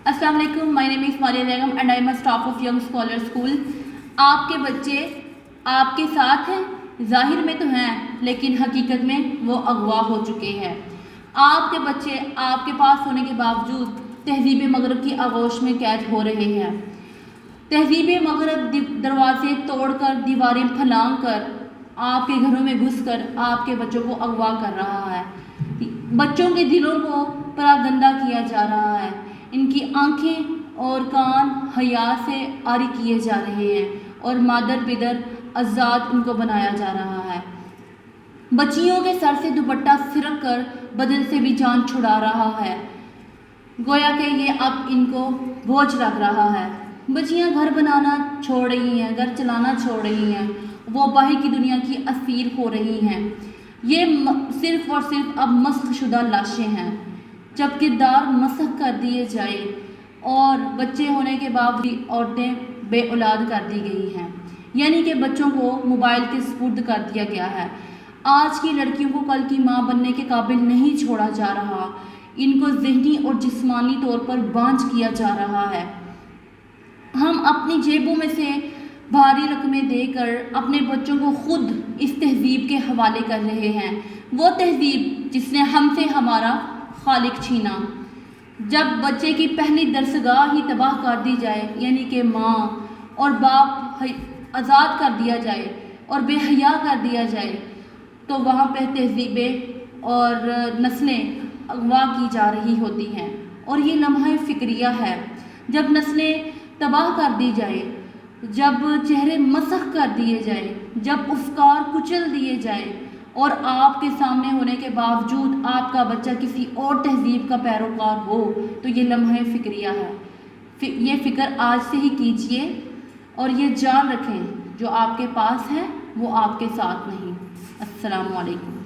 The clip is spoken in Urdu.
السلام علیکم. مائی نیم از ماریہ بیگم and I am a staff of young scholar school. آپ کے بچے آپ کے ساتھ ہیں، ظاہر میں تو ہیں لیکن حقیقت میں وہ اغوا ہو چکے ہیں. آپ کے بچے آپ کے پاس ہونے کے باوجود تہذیب مغرب کی آغوش میں قید ہو رہے ہیں. تہذیب مغرب دروازے توڑ کر، دیواریں پھلانگ کر، آپ کے گھروں میں گھس کر آپ کے بچوں کو اغوا کر رہا ہے. بچوں کے دلوں کو پراگندہ کیا جا رہا ہے. ان کی آنکھیں اور کان حیا سے عاری کیے جا رہے ہیں اور مادر پدر آزاد ان کو بنایا جا رہا ہے. بچیوں کے سر سے دوپٹہ سرک کر بدن سے بھی جان چھڑا رہا ہے، گویا کہ یہ اب ان کو بوجھ لگ رہا ہے. بچیاں گھر بنانا چھوڑ رہی ہیں، گھر چلانا چھوڑ رہی ہیں، وہ باہر کی دنیا کی اسیر ہو رہی ہیں. یہ صرف اور صرف اب مسخ شدہ لاشیں ہیں. جب کردار مسخ کر دیے جائے اور بچے ہونے کے باوجود عورتیں بے اولاد کر دی گئی ہیں، یعنی کہ بچوں کو موبائل کے سپرد کر دیا گیا ہے. آج کی لڑکیوں کو کل کی ماں بننے کے قابل نہیں چھوڑا جا رہا، ان کو ذہنی اور جسمانی طور پر بانجھ کیا جا رہا ہے. ہم اپنی جیبوں میں سے بھاری رقمیں دے کر اپنے بچوں کو خود اس تہذیب کے حوالے کر رہے ہیں، وہ تہذیب جس نے ہم سے ہمارا خالق چھینا. جب بچے کی پہلی درسگاہ ہی تباہ کر دی جائے، یعنی کہ ماں اور باپ آزاد کر دیا جائے اور بے حیا کر دیا جائے، تو وہاں پہ تہذیبیں اور نسلیں اغوا کی جا رہی ہوتی ہیں. اور یہ لمحہ فکریہ ہے. جب نسلیں تباہ کر دی جائے، جب چہرے مسخ کر دیے جائے، جب افکار کچل دیے جائے اور آپ کے سامنے ہونے کے باوجود آپ کا بچہ کسی اور تہذیب کا پیروکار ہو، تو یہ لمحہ فکریہ ہے. یہ فکر آج سے ہی کیجئے اور یہ جان رکھیں جو آپ کے پاس ہے وہ آپ کے ساتھ نہیں. السلام علیکم.